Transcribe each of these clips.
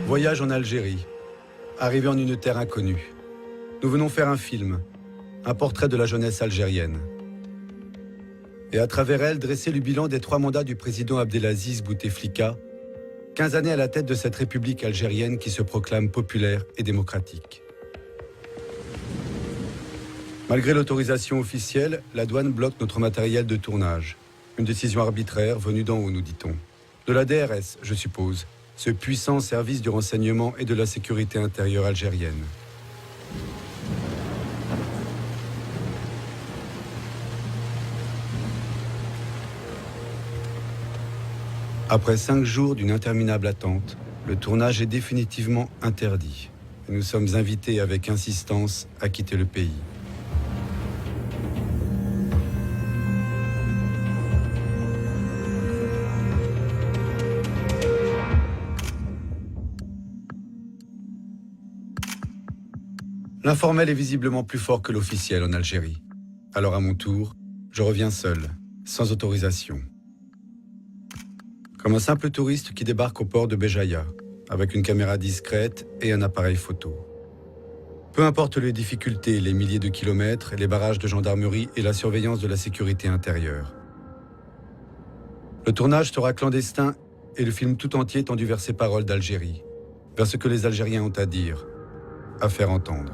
Voyage en Algérie. Arrivé en une terre inconnue. Nous venons faire un film, un portrait de la jeunesse algérienne. Et à travers elle, dresser le bilan des 3 mandats du président Abdelaziz Bouteflika, 15 années à la tête de cette république algérienne qui se proclame populaire et démocratique. Malgré l'autorisation officielle, la douane bloque notre matériel de tournage. Une décision arbitraire venue d'en haut, nous dit-on. De la DRS, je suppose, ce puissant service du renseignement et de la sécurité intérieure algérienne. Après 5 jours d'une interminable attente, le tournage est définitivement interdit. Et nous sommes invités avec insistance à quitter le pays. L'informel est visiblement plus fort que l'officiel en Algérie. Alors à mon tour, je reviens seul, sans autorisation. Comme un simple touriste qui débarque au port de Béjaïa, avec une caméra discrète et un appareil photo. Peu importe les difficultés, les milliers de kilomètres, les barrages de gendarmerie et la surveillance de la sécurité intérieure. Le tournage sera clandestin et le film tout entier tendu vers ces paroles d'Algérie, vers ce que les Algériens ont à dire, à faire entendre.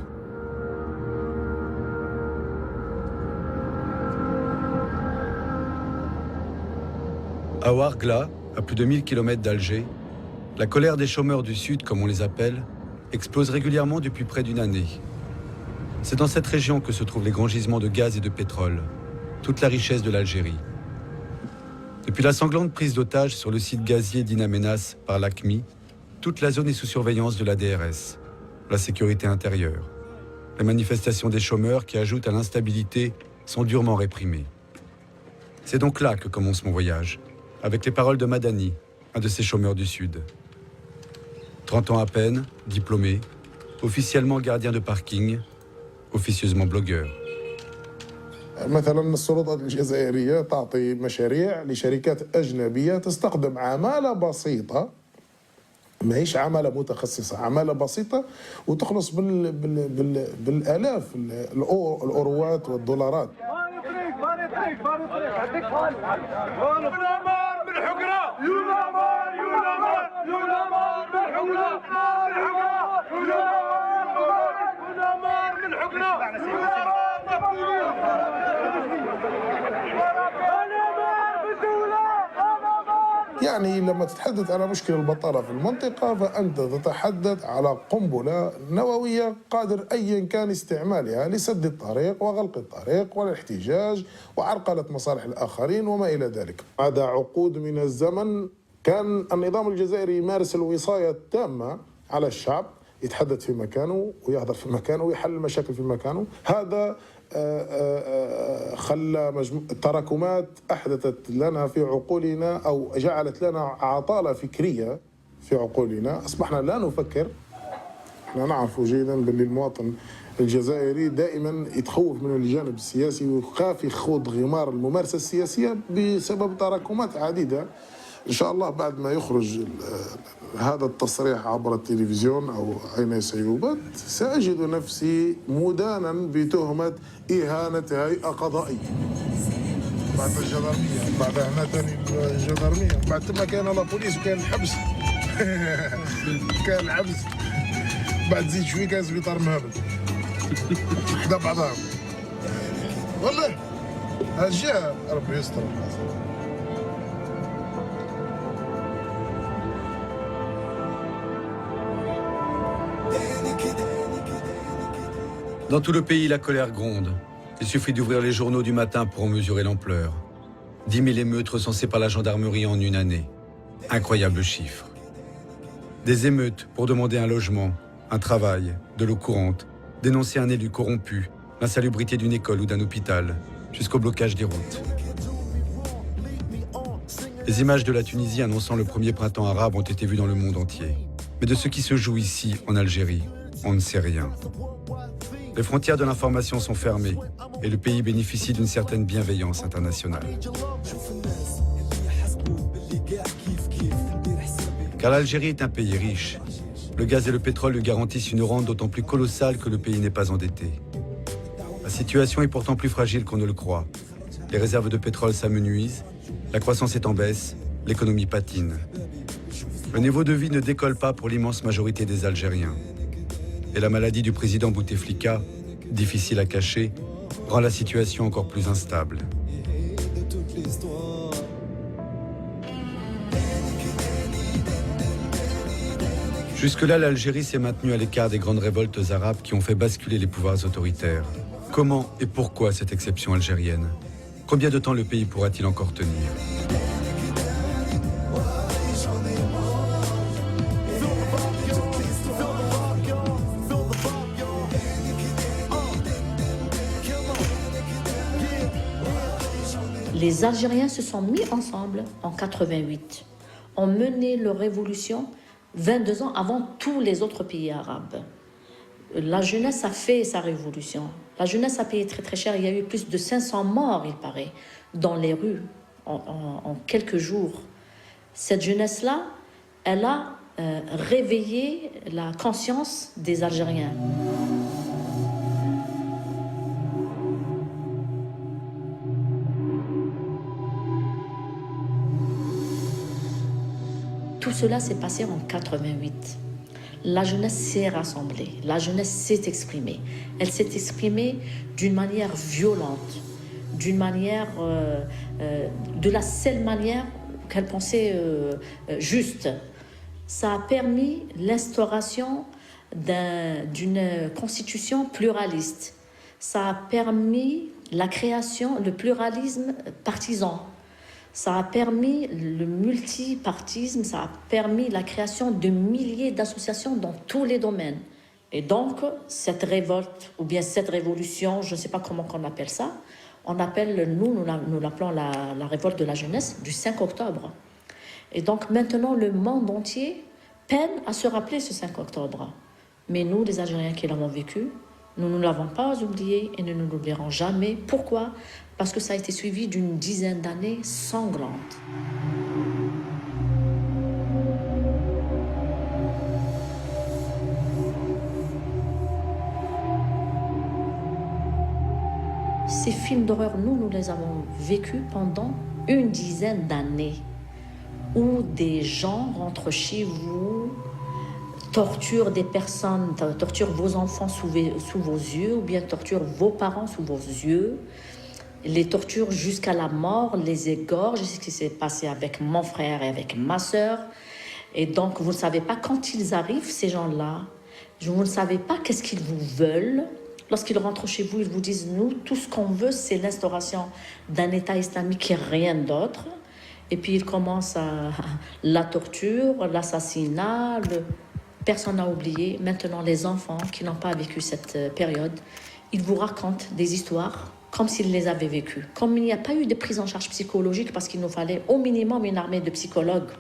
À Ouargla, à plus de 1000 km d'Alger, la colère des chômeurs du Sud, comme on les appelle, explose régulièrement depuis près d'une année. C'est dans cette région que se trouvent les grands gisements de gaz et de pétrole, toute la richesse de l'Algérie. Depuis la sanglante prise d'otage sur le site gazier d'In Amenas par l'AQMI, toute la zone est sous surveillance de la DRS, la sécurité intérieure. Les manifestations des chômeurs qui ajoutent à l'instabilité sont durement réprimées. C'est donc là que commence mon voyage, avec les paroles de Madani, un de ces chômeurs du Sud. 30 ans à peine, diplômé, officiellement gardien de parking, officieusement blogueur. مثلا السلطات الجزائرية تعطي مشاريع لشركات أجنبية تستخدم عمالة بسيطة، ما هيش عمالة متخصصة، عمالة بسيطة وتخلص بالآلاف الأوروات والدولارات. يعني لما تتحدث على مشكل البطالة في المنطقة فأنت تتحدث على قنبلة نووية قادر أيا كان استعمالها لسد الطريق وغلق الطريق والاحتجاج وعرقلة مصالح الآخرين وما إلى ذلك. بعد عقود من الزمن كان النظام الجزائري يمارس الوصاية التامة على الشعب، يتحدث في مكانه ويحضر في مكانه ويحل المشاكل في مكانه. هذا خلى تراكمات أحدثت لنا في عقولنا أو جعلت لنا عطالة فكرية في عقولنا. أصبحنا لا نفكر. احنا نعرف جيدا باللي المواطن الجزائري دائما يتخوف من الجانب السياسي ويخاف يخوض غمار الممارسة السياسية بسبب تراكمات عديدة. إن شاء الله بعد ما يخرج هذا التصريح عبر التلفزيون أو أين سيوبت سأجد نفسي مدانا بتهمة إهانة هيئة قضائية. بعد الجدرمية، بعد هنا ثاني الجدرمية، بعد ثم كان لا بوليس وكان الحبس. كان الحبس. بعد زيد شوي كان سبيطار مهبل. حدا بعضها. والله هالجهة ربي يستر. Dans tout le pays, la colère gronde. Il suffit d'ouvrir les journaux du matin pour en mesurer l'ampleur. 10 000 émeutes recensées par la gendarmerie en une année. Incroyable chiffre. Des émeutes pour demander un logement, un travail, de l'eau courante, dénoncer un élu corrompu, l'insalubrité d'une école ou d'un hôpital, jusqu'au blocage des routes. Les images de la Tunisie annonçant le premier printemps arabe ont été vues dans le monde entier. Mais de ce qui se joue ici, en Algérie, on ne sait rien. Les frontières de l'information sont fermées et le pays bénéficie d'une certaine bienveillance internationale. Car l'Algérie est un pays riche Le gaz et le pétrole lui garantissent une rente d'autant plus colossale que le pays n'est pas endetté. La situation est pourtant plus fragile qu'on ne le croit. Les réserves de pétrole s'amenuisent, la croissance est en baisse, l'économie patine. Le niveau de vie ne décolle pas pour l'immense majorité des Algériens. Et la maladie du président Bouteflika, difficile à cacher, rend la situation encore plus instable. Jusque-là, l'Algérie s'est maintenue à l'écart des grandes révoltes arabes qui ont fait basculer les pouvoirs autoritaires. Comment et pourquoi cette exception algérienne? Combien de temps le pays pourra-t-il encore tenir? Les Algériens se sont mis ensemble en 88, ont mené leur révolution 22 ans avant tous les autres pays arabes. La jeunesse a fait sa révolution. La jeunesse a payé très très cher. Il y a eu plus de 500 morts, il paraît, dans les rues en quelques jours. Cette jeunesse-là, elle a réveillé la conscience des Algériens. Tout cela s'est passé en 88. La jeunesse s'est rassemblée, la jeunesse s'est exprimée. Elle s'est exprimée d'une manière violente, d'une manière, de la seule manière qu'elle pensait juste. Ça a permis l'instauration d'une constitution pluraliste. Ça a permis la création, le pluralisme partisan. Ça a permis le multipartisme, ça a permis la création de milliers d'associations dans tous les domaines. Et donc, cette révolte, ou bien cette révolution, je ne sais pas comment on appelle ça, on appelle, nous l'appelons la révolte de la jeunesse du 5 octobre. Et donc maintenant, le monde entier peine à se rappeler ce 5 octobre. Mais nous, les Algériens qui l'avons vécu, nous ne l'avons pas oublié et nous ne l'oublierons jamais. Pourquoi ? Parce que ça a été suivi d'une dizaine d'années sanglantes. Ces films d'horreur, nous les avons vécus pendant une dizaine d'années, où des gens rentrent chez vous, torturent des personnes, torturent vos enfants sous vos yeux, ou bien torturent vos parents sous vos yeux, les torturent jusqu'à la mort, les égorgent. C'est ce qui s'est passé avec mon frère et avec ma sœur. Et donc, vous ne savez pas quand ils arrivent, ces gens-là. Vous ne savez pas qu'est-ce qu'ils vous veulent. Lorsqu'ils rentrent chez vous, ils vous disent, nous, tout ce qu'on veut, c'est l'instauration d'un État islamique et rien d'autre. Et puis, ils commencent la torture, l'assassinat. Personne n'a oublié. Maintenant, les enfants qui n'ont pas vécu cette période, ils vous racontent des histoires comme s'ils les avaient vécues. Comme il n'y a pas eu de prise en charge psychologique, parce qu'il nous fallait au minimum une armée de psychologues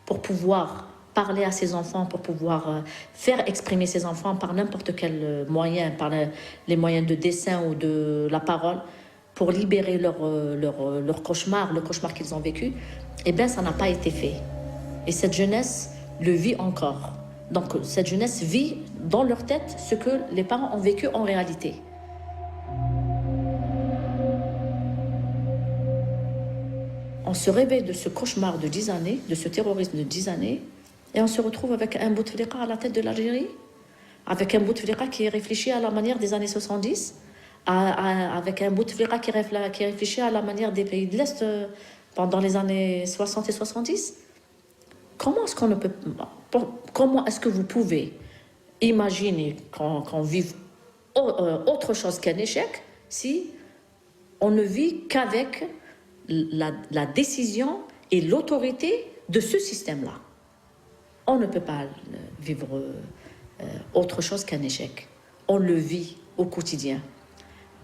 pour pouvoir parler à ces enfants, pour pouvoir faire exprimer ces enfants par n'importe quel moyen, par les moyens de dessin ou de la parole, pour libérer leur cauchemar, le cauchemar qu'ils ont vécu, eh bien, ça n'a pas été fait. Et cette jeunesse le vit encore. Donc, cette jeunesse vit dans leur tête ce que les parents ont vécu en réalité. On se réveille de ce cauchemar de 10 années, de ce terrorisme de 10 années, et on se retrouve avec un Bouteflika à la tête de l'Algérie, avec un Bouteflika qui réfléchit à la manière des années 70, avec un Bouteflika qui réfléchit à la manière des pays de l'Est pendant les années 60 et 70. Comment est-ce que vous pouvez imaginer qu'on vive autre chose qu'un échec si on ne vit qu'avec la décision et l'autorité de ce système-là? On ne peut pas vivre autre chose qu'un échec. On le vit au quotidien,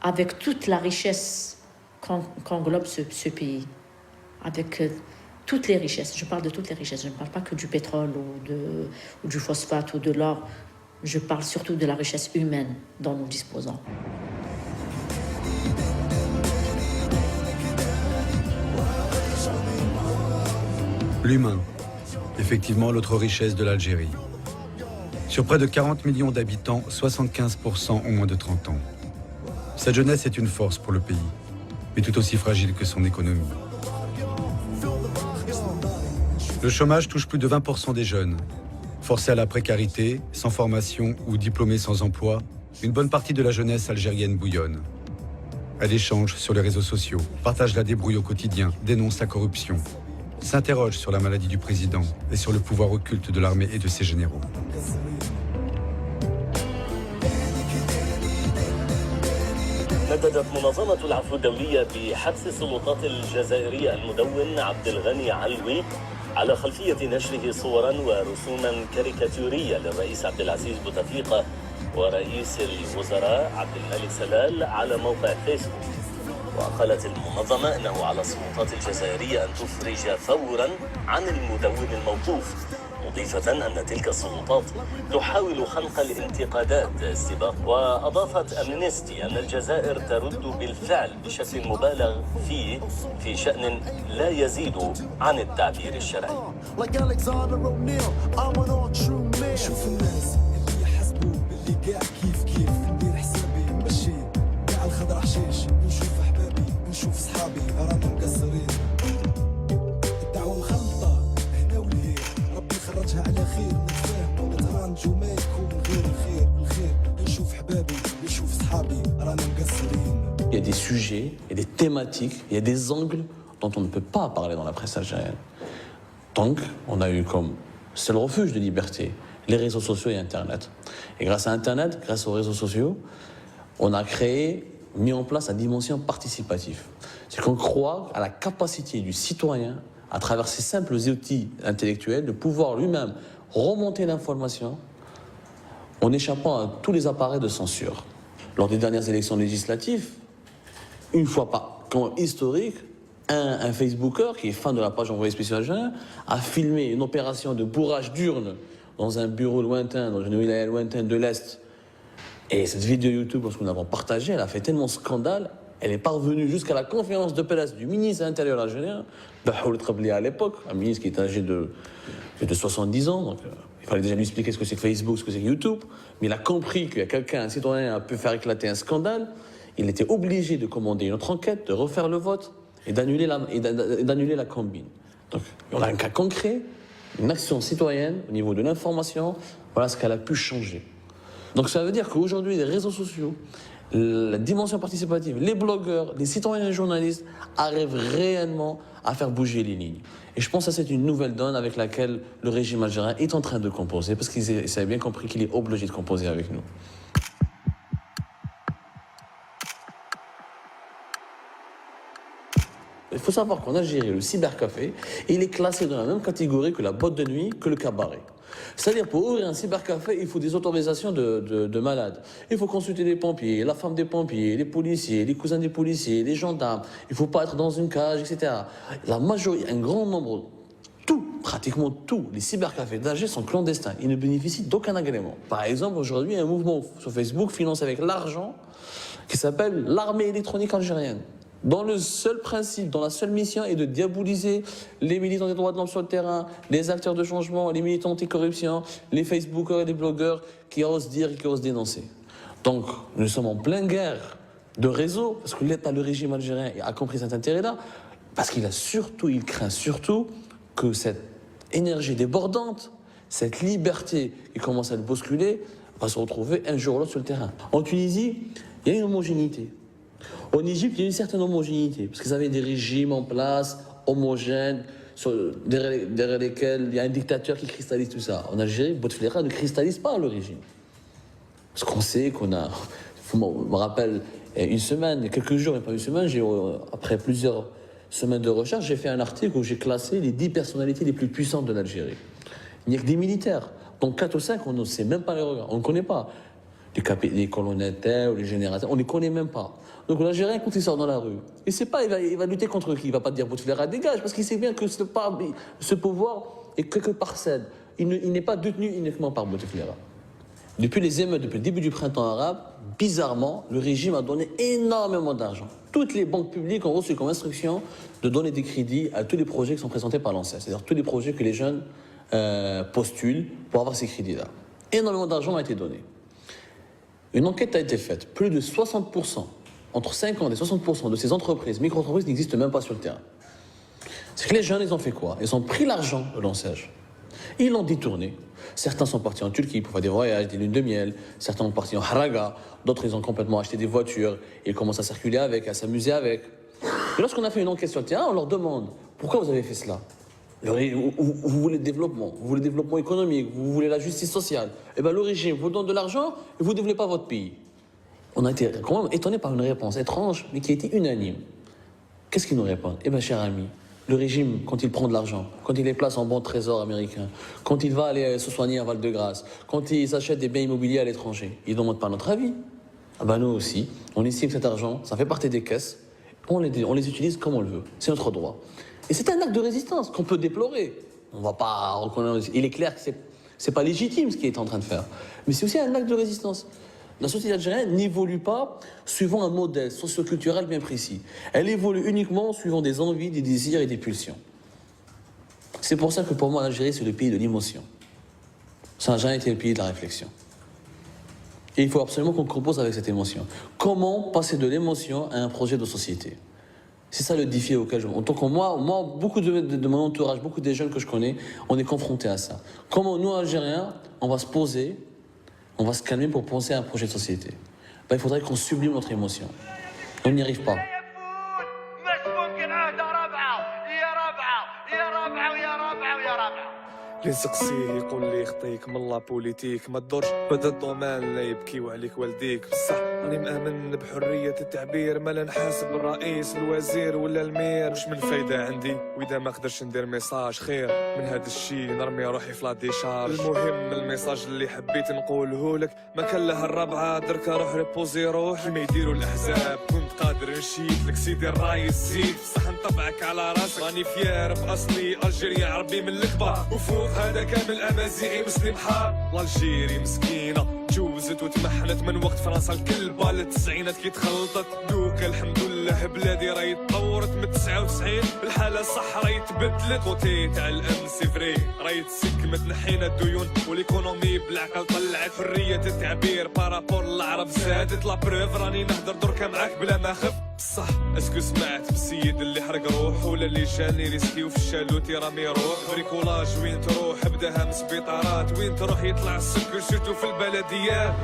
avec toute la richesse qu'englobe ce pays, avec toutes les richesses. Je parle de toutes les richesses, je ne parle pas que du pétrole ou du phosphate ou de l'or. Je parle surtout de la richesse humaine dont nous disposons. L'humain, effectivement l'autre richesse de l'Algérie. Sur près de 40 millions d'habitants, 75% ont moins de 30 ans. Cette jeunesse est une force pour le pays, mais tout aussi fragile que son économie. Le chômage touche plus de 20% des jeunes. Forcés à la précarité, sans formation ou diplômés sans emploi, une bonne partie de la jeunesse algérienne bouillonne. Elle échange sur les réseaux sociaux, partage la débrouille au quotidien, dénonce la corruption, s'interroge sur la maladie du président et sur le pouvoir occulte de l'armée et de ses généraux. نددت منظمة العفو الدولية بحبس السلطات الجزائرية المدون عبد الغني علوي على خلفية نشره صورا ورسوما كاريكاتورية للرئيس عبد العزيز بوتفليقة ورئيس الوزراء عبد الملك سلال على موقع فيسبوك. وقالت المنظمة أنه على السلطات الجزائرية أن تفرج فورا عن المدون الموقوف، مضيفة أن تلك السلطات تحاول خلق الانتقادات السباق. وأضافت أمنستي أن الجزائر ترد بالفعل بشكل مبالغ فيه في شأن لا يزيد عن التعبير الشرعي. شوف الناس اللي يحسبوا باللي قاع كيف ندير حسابي ماشي قاع الخضر حشيش، نشوف احبابي نشوف صحابي رانا مقصرين، الدعوه مخلطه هنا ولهيه، ربي يخرجها على خير، نتفاهموا نترانجوا ما يكون غير الخير نشوف احبابي نشوف صحابي رانا مقصرين. Il y a des sujets, il y a des thématiques, il y a des angles dont on ne peut pas parler dans la presse algérienne. Donc, on a eu comme seul refuge de liberté les réseaux sociaux et Internet. Et grâce à Internet, grâce aux réseaux sociaux, on a mis en place la dimension participative. C'est qu'on croit à la capacité du citoyen, à travers ces simples outils intellectuels, de pouvoir lui-même remonter l'information en échappant à tous les appareils de censure. Lors des dernières élections législatives, une fois par quand historique, un Facebooker qui est fan de la page envoyée spécial algérien a filmé une opération de bourrage d'urnes dans un bureau lointain, dans une wilaya lointaine de l'Est. Et cette vidéo YouTube, lorsque nous l'avons partagée, elle a fait tellement scandale, elle est parvenue jusqu'à la conférence de presse du ministre de l'Intérieur algérien, Bahoul Trabli à l'époque, un ministre qui est âgé de 70 ans, donc il fallait déjà lui expliquer ce que c'est que Facebook, ce que c'est que YouTube, mais il a compris qu'il y a quelqu'un, un citoyen, a pu faire éclater un scandale, il était obligé de commander une autre enquête, de refaire le vote et d'annuler la combine. Donc on a un cas concret, une action citoyenne au niveau de l'information, voilà ce qu'elle a pu changer. Donc ça veut dire qu'aujourd'hui, les réseaux sociaux, la dimension participative, les blogueurs, les citoyens et les journalistes arrivent réellement à faire bouger les lignes. Et je pense que c'est une nouvelle donne avec laquelle le régime algérien est en train de composer, parce qu'il a bien compris qu'il est obligé de composer avec nous. Il faut savoir qu'en Algérie, le cybercafé, il est classé dans la même catégorie que la boîte de nuit, que le cabaret. C'est-à-dire, pour ouvrir un cybercafé, il faut des autorisations de malades. Il faut consulter les pompiers, la femme des pompiers, les policiers, les cousins des policiers, les gendarmes. Il ne faut pas être dans une cage, etc. La majorité, un grand nombre, pratiquement tous les cybercafés d'Alger sont clandestins. Ils ne bénéficient d'aucun agrément. Par exemple, aujourd'hui, il y a un mouvement sur Facebook financé avec l'argent qui s'appelle l'Armée électronique algérienne, dont le seul principe, dont la seule mission est de diaboliser les militants des droits de l'homme sur le terrain, les acteurs de changement, les militants anticorruption, les Facebookers et les blogueurs qui osent dire et qui osent dénoncer. Donc, nous sommes en pleine guerre de réseau, parce que l'État, le régime algérien a compris cet intérêt-là, parce qu'il craint surtout que cette énergie débordante, cette liberté qui commence à le bousculer, va se retrouver un jour ou l'autre sur le terrain. En Tunisie, il y a une homogénéité. En Égypte, il y a une certaine homogénéité, parce qu'ils avaient des régimes en place, homogènes, derrière lesquels il y a un dictateur qui cristallise tout ça. En Algérie, Bouteflika ne cristallise pas le régime. Parce qu'on sait qu'on a... Je me rappelle, une semaine, il y a quelques jours, il n'y a pas une semaine, après plusieurs semaines de recherche, j'ai fait un article où j'ai classé les 10 personnalités les plus puissantes de l'Algérie. Il n'y a que des militaires. Donc 4 ou 5, on ne sait même pas les regarder. On ne connaît pas. Les colonels ou les générateurs, on ne les connaît même pas. Donc l'Algérien, quand il sort dans la rue, il ne sait pas, il va lutter contre qui. Il ne va pas dire Bouteflika dégage, parce qu'il sait bien que ce pouvoir est quelque parcelle. Il n'est pas détenu uniquement par Bouteflika. Depuis les émeutes, depuis le début du printemps arabe, bizarrement, le régime a donné énormément d'argent. Toutes les banques publiques ont reçu comme instruction de donner des crédits à tous les projets qui sont présentés par l'ANSES, c'est-à-dire tous les projets que les jeunes postulent pour avoir ces crédits-là. Énormément d'argent a été donné. Une enquête a été faite. Plus de 60%, entre 50 et 60% de ces entreprises, micro-entreprises, n'existent même pas sur le terrain. C'est que les jeunes, ils ont fait quoi? Ils ont pris l'argent de l'ONCEJ. Ils l'ont détourné. Certains sont partis en Turquie pour faire des voyages, des lunes de miel. Certains sont partis en haraga. D'autres, ils ont complètement acheté des voitures. Ils commencent à circuler avec, à s'amuser avec. Et lorsqu'on a fait une enquête sur le terrain, on leur demande pourquoi vous avez fait cela. Vous voulez le développement, vous voulez le développement économique, vous voulez la justice sociale. Eh bien, le régime vous donne de l'argent et vous ne développez pas votre pays. On a été quand même étonnés par une réponse étrange, mais qui a été unanime. Qu'est-ce qu'ils nous répondent? Eh bien, cher ami, le régime, quand il prend de l'argent, quand il les place en bons trésors américains, quand il va aller se soigner à Val-de-Grâce, quand il s'achète des biens immobiliers à l'étranger, il ne demande pas notre avis. Ah ben nous aussi, on estime que cet argent, ça fait partie des caisses, on les utilise comme on le veut. C'est notre droit. Et c'est un acte de résistance qu'on peut déplorer. On ne va pas reconnaître. Il est clair que c'est pas légitime ce qu'il est en train de faire. Mais c'est aussi un acte de résistance. La société algérienne n'évolue pas suivant un modèle socioculturel bien précis. Elle évolue uniquement suivant des envies, des désirs et des pulsions. C'est pour ça que pour moi, l'Algérie, c'est le pays de l'émotion. Ça n'a jamais été le pays de la réflexion. Et il faut absolument qu'on compose avec cette émotion. Comment passer de l'émotion à un projet de société? C'est ça le défi auquel en tant que moi, beaucoup de mon entourage, beaucoup des jeunes que je connais, on est confrontés à ça. Comment nous, Algériens, on va se poser, on va se calmer pour penser à un projet de société? Ben, il faudrait qu'on sublime notre émotion. On n'y arrive pas. اللي نسقسيه يقول لي خطيك من لا بوليتيك ما تدورش بدا الضمان لا يبكيو عليك والديك بصح راني مآمن بحرية التعبير ما لا نحاسب الرئيس الوزير ولا المير واش من فايدة عندي واذا ما قدرش ندير ميساج خير من هذا الشيء نرمي روحي في لا ديشارج. المهم الميساج اللي حبيت نقوله لك ما كان له الرابعة درك روح ريبوزي روح ما يديروا الاحزاب كنت قادر نشيد لك سيدي الرايس زيد بصح نطبعك على راسك راني فيار باصلي الجيري عربي من الكبار وفوق هذا كامل امازيغي مسلم حار والجيري مسكينه تجوزت وتمحنت من وقت فرنسا الكلبه للتسعينات كي تخلطت دوك الحمد لله بلادي راهي تطورت من 99 الحاله صح راهي تبدلت خوتي تاع الامن سي فري راهي تسكمت نحينا الديون والايكونومي بالعقل طلعت حريه التعبير بارابور العرب زادت لا بروف راني نهضر دركا معاك بلا ما خف بصح اسكو سمعت بالسيد اللي حرق روح ولا اللي جاني ريسكي وفي الشالوتي رامي روح بريكولاج وين تروح بداها من سبيطارات وين تروح يطلع السكر سيرتو في البلديات.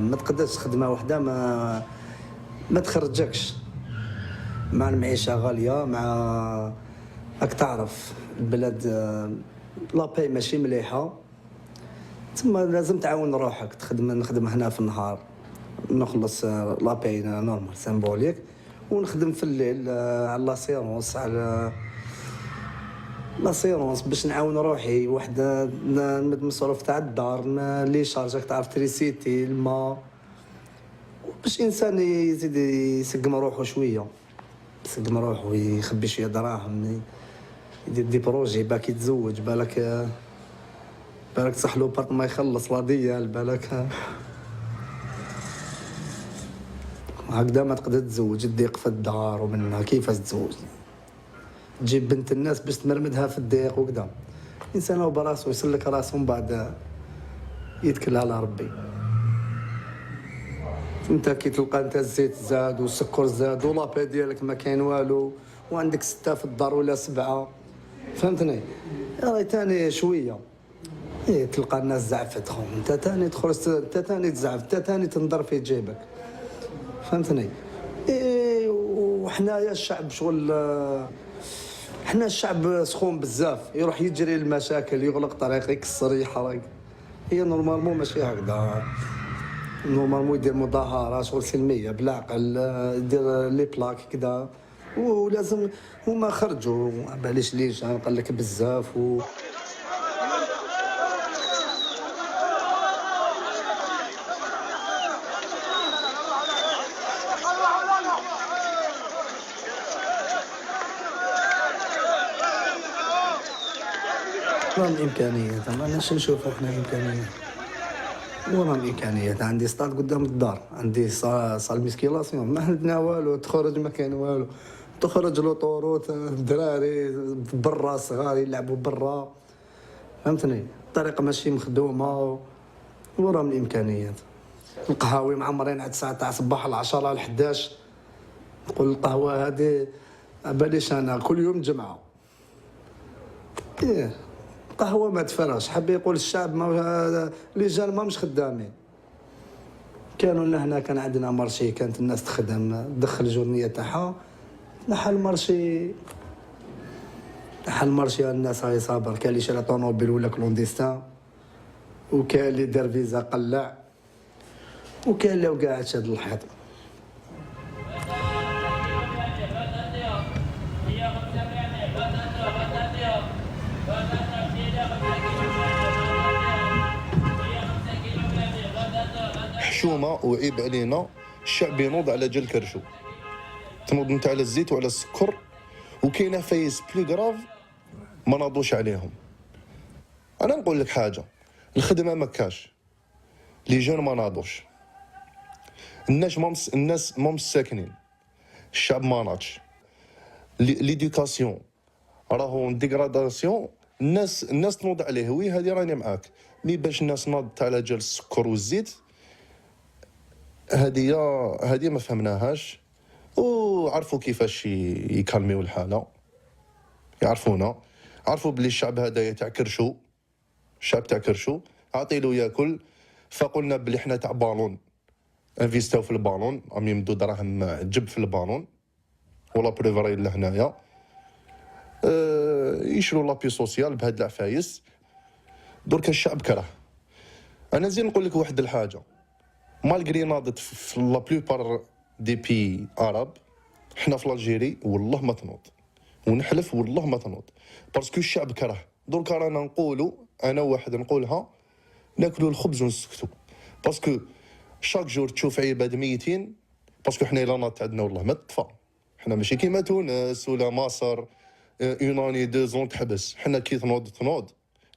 ما تقدرش خدمه وحده ما تخرجكش مع المعيشه غاليه مع راك تعرف البلاد لاباي ماشي مليحه ثم لازم تعاون روحك نخدم هنا في النهار نخلص لاباي نورمال سيمبوليك ونخدم في الليل على لاسيرونس على لاسيرونس باش نعاون روحي وحده نمد مصروف تاع الدار لي شارجك تعرف تريسيتي الماء باش انسان يزيد يسقم روحه شويه يسقم روحه ويخبي شويه دراهم يدير دي بروجي باك يتزوج بالك صح له بارت ما يخلص لا ديال بالك هكذا ما تقدر تتزوج تضيق في الدار ومنها كيفاش تتزوج تجيب بنت الناس باش تمرمدها في الضيق وكذا الانسان هو براسو يسلك راسو من بعد يتكل على ربي. انت كي تلقى انت الزيت زاد والسكر زاد ولابا ديالك ما كاين والو وعندك 6 في الدار ولا 7 فهمتني راهي تاني شويه إيه تلقى الناس زعفتهم، أنت تاني تخرج، أنت تاني تزعف، أنت تاني تنضر في جيبك، فهمتني؟ إيه وحنايا الشعب شغل حنا الشعب سخون بزاف، يروح يجري المشاكل، يغلق طريق، يكسر، يحرق. هي نورمالمون ماشي هكذا، نورمالمون يدير مظاهرات شغل سلميه بالعقل، يدير لي بلاك كذا، ولازم هما خرجوا معليش ليش قال لك بزاف وراهم إمكانيات، أنا شنو نشوفوا إحنا إمكانيات، وراهم إمكانيات. عندي سطاد قدام الدار، عندي صال ميسكيلاسيون، ما عندنا والو، تخرج ما كاين والو، تخرج لوطوروت، الدراري برا صغار يلعبوا برا، فهمتني؟ الطريقة ماشي مخدومة، وراهم الإمكانيات. القهاوي معمرين على 9 تاع الصباح ل 10 ل 11، نقول القهوة هذه باليش أنا كل يوم جمعة. إيه قهوة ما تفرغش، حب يقول الشعب ما رجال ما مش خدامين. كانوا لهنا كان عندنا مارشي، كانت الناس تخدم تدخل الجورنية تاعها، نحى المارشي الناس هاي صابر، كان اللي شرا طونوبيل ولا كلونديستان، وكان اللي دار فيزا قلع، وكان اللي قاعد شاد الحيط. حشومه وعيب علينا الشعب ينوض على جل كرشو، تنوض انت على الزيت وعلى السكر، وكاينه فايس بلو كراف ما ناضوش عليهم. انا نقول لك حاجه، الخدمه ما كاش، لي جون ما ناضوش، الناس ما ساكنين، الشعب ما ناضش، ليدوكاسيون راهو ديغراداسيون، الناس تنوض عليه. وي هذه راني معاك، مي باش الناس ناضت على جال السكر والزيت، هذه ما فهمناهاش، وعرفوا كيفاش يكالميو الحاله، يعرفونا، عرفوا بلي الشعب هذايا تاع كرشو، الشعب تاع كرشو، عطيلو ياكل. فقلنا بلي حنا تاع بالون، انفيستاو في البالون، راهم يمدوا دراهم جب في البالون، ولا بريفري لهنايا يشرو لابي سوسيال بهاد العفايس. درك الشعب كره. انا زين نقول لك واحد الحاجه، مالغري ناضت في لا بلوبار دي بي عرب، حنا في الجيري والله ما تنوض، ونحلف والله ما تنوض، باسكو الشعب كره. درك رانا نقولوا، انا واحد نقولها، ناكلوا الخبز ونسكتوا، باسكو شاك جور تشوف عباد ميتين، باسكو حنا الا ناضت عندنا والله ما تطفى، حنا ماشي كيما تونس ولا مصر، اون اني دو زون تحبس. حنا كي تنوض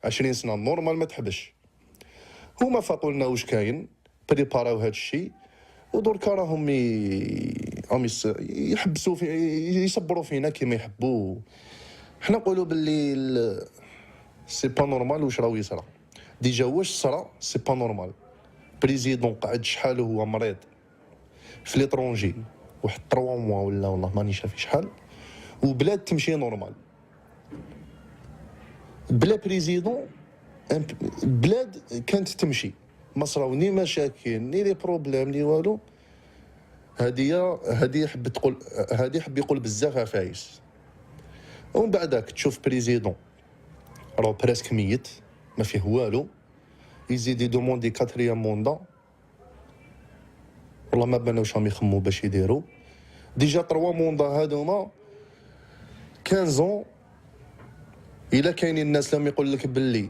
20 سنه نورمال ما تحبش. هما فاقوا لنا واش كاين، بريباراو هذا الشيء، ودركا راهم يحبسوا في، يصبروا فينا كيما يحبوا. حنا نقولوا باللي سي با نورمال واش راهو يصرا، ديجا واش صرا سي با نورمال. بريزيدون قعد شحال وهو مريض في ليترونجي، واحد 3 موا ولا والله ماني شافي شحال، وبلاد تمشي نورمال بلا بريزيدون، بلاد كانت تمشي، ما صراو ني مشاكل ني لي بروبليم ني والو. هذه حب يقول بزاف عفايس. ومن بعدك تشوف بريزيدون راه بريسك ميت ما فيه والو، يزيد يدوموندي 4 موندا، والله ما بانوش راهم يخمو باش يديروا. ديجا 3 موندا هادوما 15 الا كاينين الناس لهم يقول لك باللي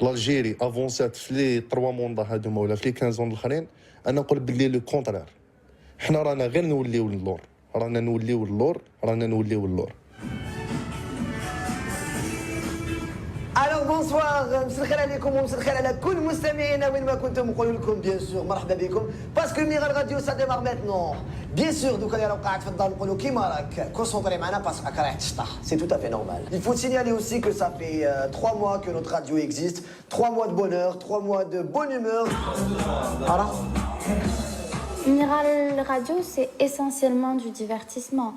الجيري افونسات في لي 3 موندا هادوما ولا في لي 15 الاخرين، انا نقول باللي لو كونترير، حنا رانا غير نوليو للور، رانا نوليو للور. الو بونسوار، مساء الخير عليكم ومساء الخير على كل مستمعينا وين ما كنتم، نقول لكم بيان سور مرحبا بكم، باسكو ميغال راديو سا ديمار ميتنون. بيان سور دوكا اللي راك قاعد في الدار نقولوا كيما راك كونسونطري معنا باسكو راك رايح تشطح، سي تو افي نورمال. Il faut signaler aussi que ça fait 3 mois que notre radio existe, 3 mois de bonheur, 3 mois de bonne humeur. Voilà. Miral Radio, c'est essentiellement du divertissement.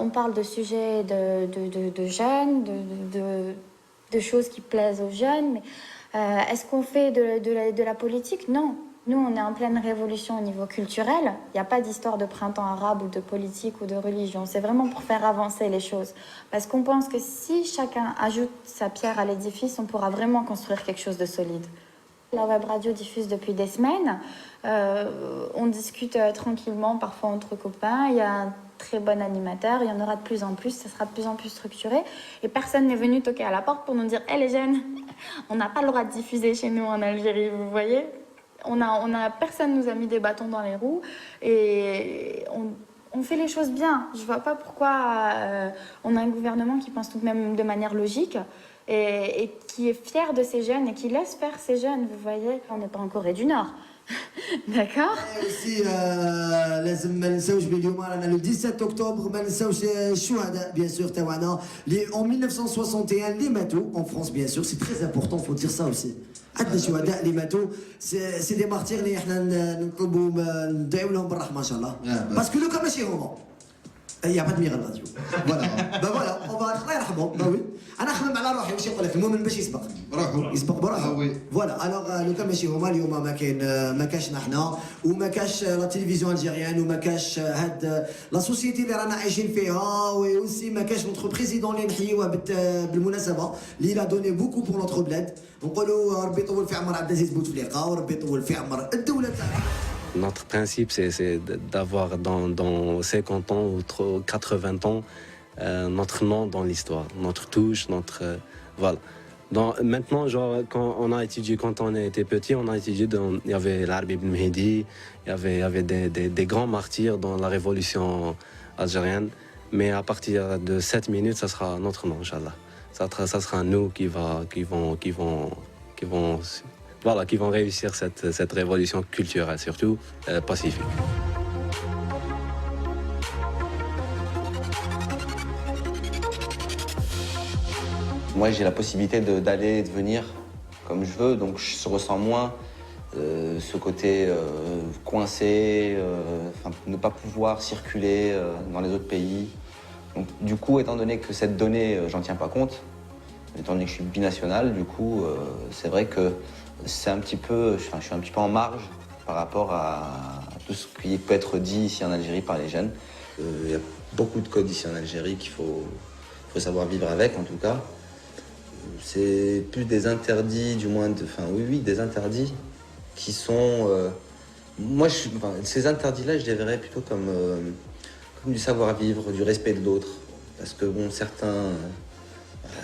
On parle de sujets de jeunes, de choses qui plaisent aux jeunes, mais Est-ce qu'on fait de la politique? Non. Nous, on est en pleine révolution au niveau culturel. Il n'y a pas d'histoire de printemps arabe ou de politique ou de religion. C'est vraiment pour faire avancer les choses. Parce qu'on pense que si chacun ajoute sa pierre à l'édifice, on pourra vraiment construire quelque chose de solide. La web radio diffuse depuis des semaines. On discute tranquillement, parfois entre copains. Il y a un très bon animateur. Il y en aura de plus en plus. Ça sera de plus en plus structuré. Et personne n'est venu toquer à la porte pour nous dire « Hé les jeunes, on n'a pas le droit de diffuser chez nous en Algérie, vous voyez ?» Personne nous a mis des bâtons dans les roues et on fait les choses bien. Je vois pas pourquoi on a un gouvernement qui pense tout de même de manière logique et qui est fier de ces jeunes et qui laisse faire ces jeunes, vous voyez. On n'est pas en Corée du Nord. D'accord. aussi لازم ما ننساوش باليوم رانا لو 17 اكتوبر ما ننساوش الشهداء بيان سور تاعنا اللي en 1961 اللي ماتوا en France bien sûr c'est très important faut dire ça aussi عندنا شهداء اللي ماتوا سي دي مارتير اللي احنا نطلبوا ندعيو لهم بالرحمه ان شاء الله باسكو لو كان ماشي هما Il n'y a pas de mire à la radio. Voilà. Ben voilà, on va الله يرحمهم. Ben oui. أنا أخمم على روحي واش يقول لك المؤمن باش يسبق. روحه. يسبق بروحه. فوالا. ألوغ لو كان ماشي هما اليوم ما كاش نحنا وما كاش لا تلفزيون الجيريان وما كاش هاد لا سوسيتي اللي رانا عايشين فيها وأوسي ما كاش نوتخ بريزيدون اللي نحيوه بالمناسبة اللي لا دوني بوكو بور نوتخ بلاد. نقولوا ربي يطول في عمر عبد العزيز بوتفليقة وربي يطول في عمر الدولة تاعنا. Notre principe, c'est d'avoir dans 50 ans ou 80 ans notre nom dans l'histoire, notre touche, notre... voilà. Maintenant, genre, quand on était petit, on a étudié, il y avait l'Arbi ibn Mehdi, il y avait des grands martyrs dans la révolution algérienne, mais à partir de 7 minutes, ça sera notre nom, Inch'Allah. Ça sera nous qui vont réussir cette révolution culturelle, surtout pacifique. Moi, j'ai la possibilité d'aller et de venir comme je veux, donc je ressens moins ce côté coincé, ne pas pouvoir circuler dans les autres pays. Donc, du coup, étant donné que cette donnée, j'en tiens pas compte, étant donné que je suis binational, du coup, c'est vrai que c'est un petit peu, je suis un petit peu en marge par rapport à tout ce qui peut être dit ici en Algérie par les jeunes. Il y a beaucoup de codes ici en Algérie qu'il faut savoir vivre avec, en tout cas. C'est plus des interdits, du moins, des interdits qui sont... ces interdits-là, je les verrais plutôt comme du savoir-vivre, du respect de l'autre. Parce que, bon, certains...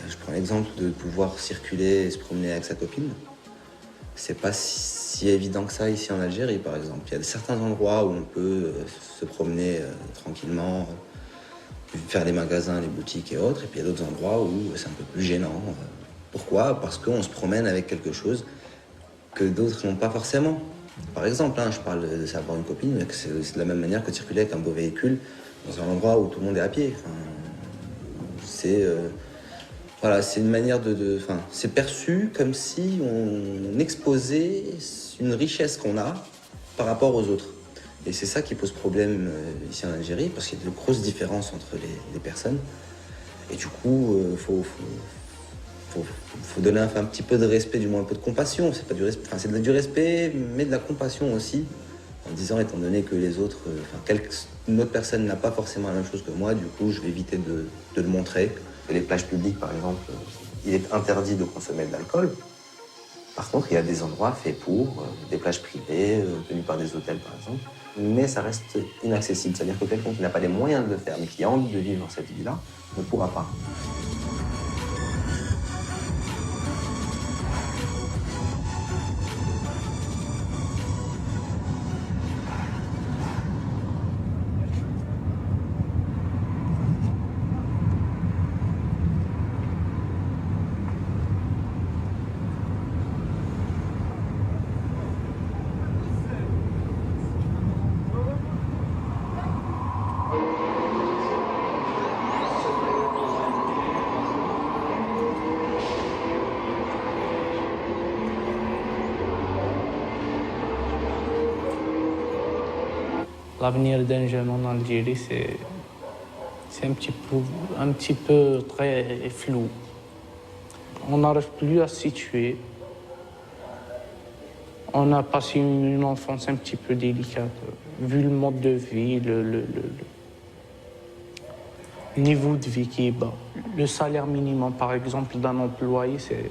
je prends l'exemple de pouvoir circuler et se promener avec sa copine. C'est pas si évident que ça ici en Algérie, par exemple. Il y a certains endroits où on peut se promener tranquillement, faire les magasins, les boutiques et autres, et puis il y a d'autres endroits où c'est un peu plus gênant. Pourquoi? Parce qu'on se promène avec quelque chose que d'autres n'ont pas forcément. Par exemple, je parle de savoir une copine, mais c'est de la même manière que de circuler avec un beau véhicule dans un endroit où tout le monde est à pied. C'est une manière c'est perçu comme si on exposait une richesse qu'on a par rapport aux autres. Et c'est ça qui pose problème ici en Algérie, parce qu'il y a de grosses différences entre les personnes. Et du coup, faut donner un petit peu de respect, du moins un peu de compassion. C'est pas du respect, c'est du respect, mais de la compassion aussi, en disant, étant donné que les autres, une autre personne n'a pas forcément la même chose que moi, du coup, je vais éviter de le montrer. Les plages publiques, par exemple, il est interdit de consommer de l'alcool. Par contre, il y a des endroits faits pour, des plages privées, tenues par des hôtels, par exemple. Mais ça reste inaccessible. C'est-à-dire que quelqu'un qui n'a pas les moyens de le faire, mais qui a envie de vivre cette vie-là, ne pourra pas. L'avenir d'un jeune en Algérie, c'est un petit peu très flou. On n'arrive plus à se situer. On a passé une enfance un petit peu délicate, vu le mode de vie, le niveau de vie qui est bas. Le salaire minimum, par exemple, d'un employé, c'est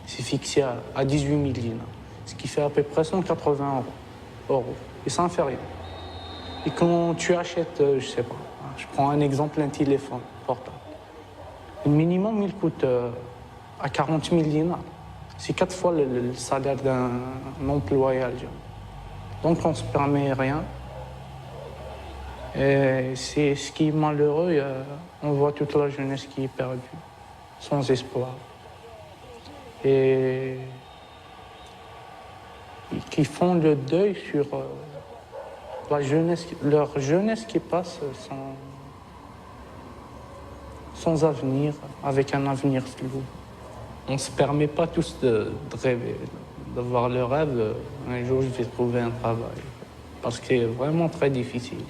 fixé à 18 000 dinars, ce qui fait à peu près 180 euros. Et ça en fait rien. Et quand tu achètes, je sais pas, je prends un exemple, un téléphone portable. Le minimum, il coûte à 40 000 dinars. C'est 4 fois le salaire d'un employé algérien. Donc on ne se permet rien. Et c'est ce qui est malheureux. On voit toute la jeunesse qui est perdue, sans espoir. Et qui font le deuil sur la jeunesse, leur jeunesse qui passe sans avenir, avec un avenir flou. On ne se permet pas tous de rêver, d'avoir le rêve, un jour je vais trouver un travail. Parce que c'est vraiment très difficile.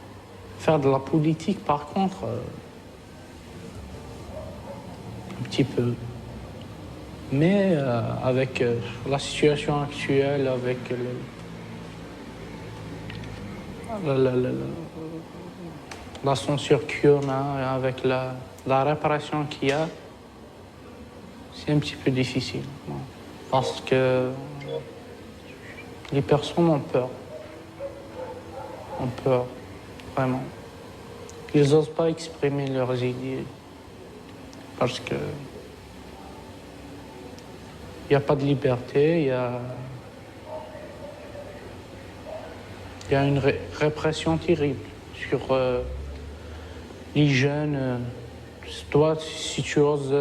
Faire de la politique, par contre, un petit peu. Mais avec la situation actuelle, avec la censure qu'on a, avec la répression qu'il y a, c'est un petit peu difficile. Parce que les personnes ont peur. Ont peur, vraiment. Ils n'osent pas exprimer leurs idées. Parce que il n'y a pas de liberté, il y a une répression terrible sur les jeunes. Toi, si tu oses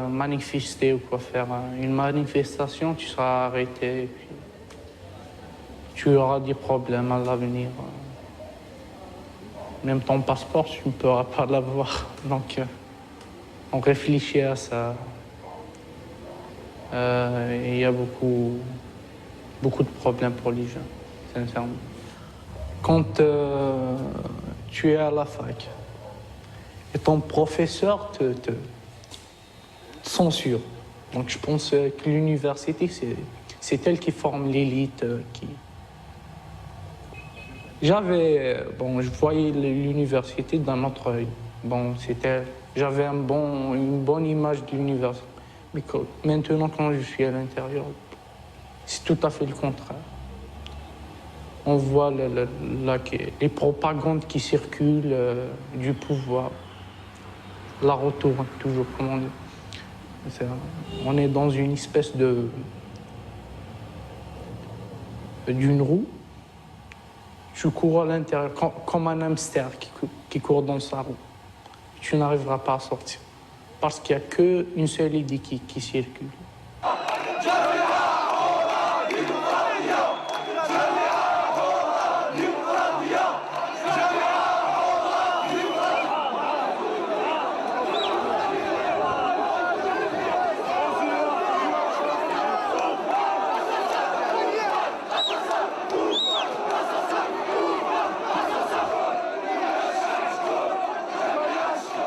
manifester ou quoi, faire une manifestation, tu seras arrêté. Et puis, tu auras des problèmes à l'avenir. Même ton passeport, tu ne pourras pas l'avoir. Donc, on réfléchit à ça. Il y a beaucoup de problèmes pour les jeunes, sincèrement. Quand tu es à la fac et ton professeur te censure, donc je pense que l'université, c'est elle qui forme l'élite. Je voyais l'université d'un autre œil. J'avais une bonne image de l'université. Mais maintenant, quand je suis à l'intérieur, c'est tout à fait le contraire. On voit les propagandes qui circulent du pouvoir. La retourne, toujours, comme on dit. On est dans une espèce d'une roue. Tu cours à l'intérieur, comme un hamster qui court dans sa roue. Tu n'arriveras pas à sortir. Parce qu'il n'y a qu'une seule idée qui circule.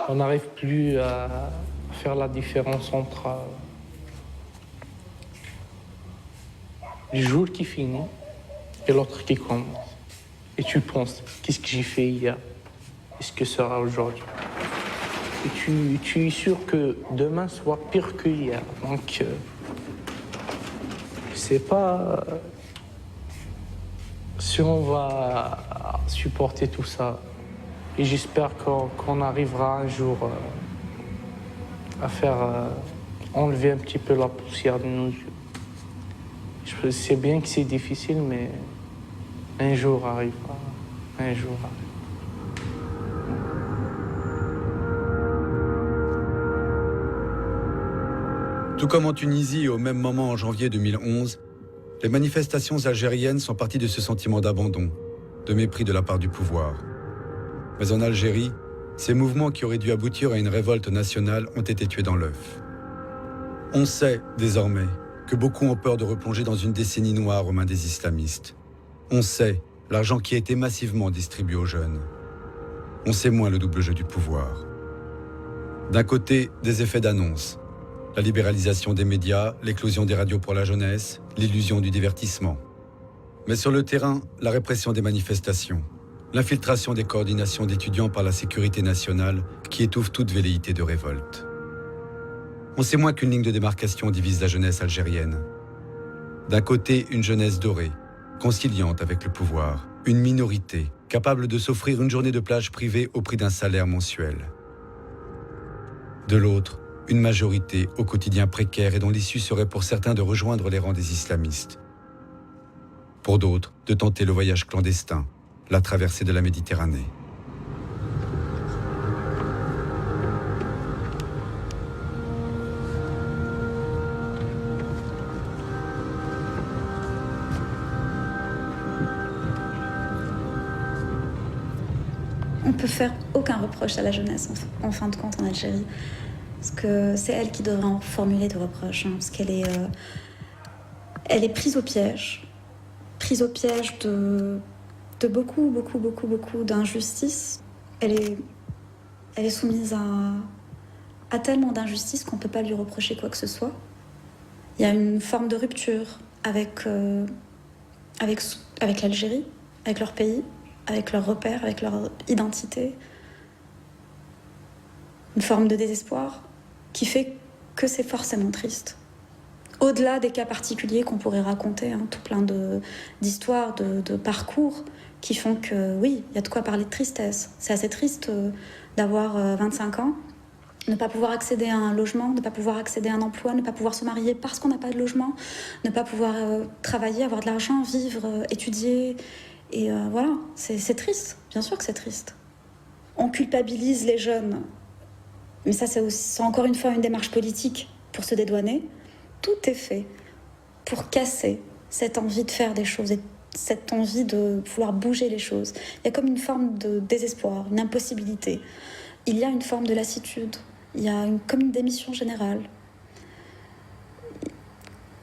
On n'arrive plus à faire la différence entre le jour qui finit et l'autre qui commence. Et tu penses, qu'est-ce que j'ai fait hier? Qu'est-ce que sera aujourd'hui? Et tu es sûr que demain soit pire que hier. Donc, je ne sais pas si on va supporter tout ça. Et j'espère qu'on arrivera un jour à faire enlever un petit peu la poussière de nos yeux. Je sais bien que c'est difficile, mais un jour arrivera. Un jour arrivera. Tout comme en Tunisie, au même moment en janvier 2011, les manifestations algériennes sont parties de ce sentiment d'abandon, de mépris de la part du pouvoir. Mais en Algérie, ces mouvements qui auraient dû aboutir à une révolte nationale ont été tués dans l'œuf. On sait, désormais, que beaucoup ont peur de replonger dans une décennie noire aux mains des islamistes. On sait l'argent qui a été massivement distribué aux jeunes. On sait moins le double jeu du pouvoir. D'un côté, des effets d'annonce. La libéralisation des médias, l'éclosion des radios pour la jeunesse, l'illusion du divertissement. Mais sur le terrain, la répression des manifestations, l'infiltration des coordinations d'étudiants par la sécurité nationale qui étouffe toute velléité de révolte. On sait moins qu'une ligne de démarcation divise la jeunesse algérienne. D'un côté, une jeunesse dorée, conciliante avec le pouvoir, une minorité capable de s'offrir une journée de plage privée au prix d'un salaire mensuel. De l'autre, une majorité au quotidien précaire et dont l'issue serait pour certains de rejoindre les rangs des islamistes. Pour d'autres, de tenter le voyage clandestin, la traversée de la Méditerranée. On ne peut faire aucun reproche à la jeunesse, en fin de compte, en Algérie. Parce que c'est elle qui devrait en formuler des reproches. Parce qu'elle est, elle est prise au piège. Prise au piège de beaucoup d'injustices. Elle est soumise à tellement d'injustices qu'on ne peut pas lui reprocher quoi que ce soit. Il y a une forme de rupture avec l'Algérie, avec leur pays, avec leurs repères, avec leur identité. Une forme de désespoir qui fait que c'est forcément triste. Au-delà des cas particuliers qu'on pourrait raconter, tout plein d'histoires, de parcours qui font que, oui, il y a de quoi parler de tristesse. C'est assez triste d'avoir 25 ans, ne pas pouvoir accéder à un logement, ne pas pouvoir accéder à un emploi, ne pas pouvoir se marier parce qu'on n'a pas de logement, ne pas pouvoir travailler, avoir de l'argent, vivre, étudier. Et voilà, c'est triste, bien sûr que c'est triste. On culpabilise les jeunes, mais ça c'est encore une fois une démarche politique pour se dédouaner. Tout est fait pour casser cette envie de faire des choses et cette envie de vouloir bouger les choses. Il y a comme une forme de désespoir, une impossibilité. Il y a une forme de lassitude, il y a comme une démission générale.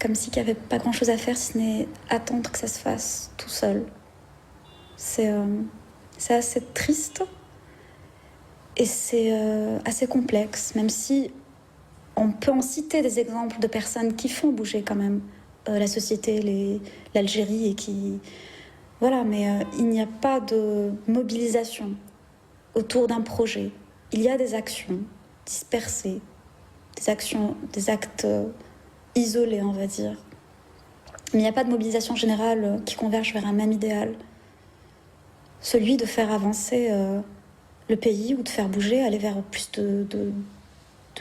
Comme si qu'il n'y avait pas grand-chose à faire si ce n'est attendre que ça se fasse tout seul. C'est assez triste et c'est assez complexe, même si on peut en citer des exemples de personnes qui font bouger quand même la société, l'Algérie, et qui... Voilà, mais il n'y a pas de mobilisation autour d'un projet. Il y a des actions dispersées, des actes isolés, on va dire. Mais il n'y a pas de mobilisation générale qui converge vers un même idéal. Celui de faire avancer le pays ou de faire bouger, aller vers plus de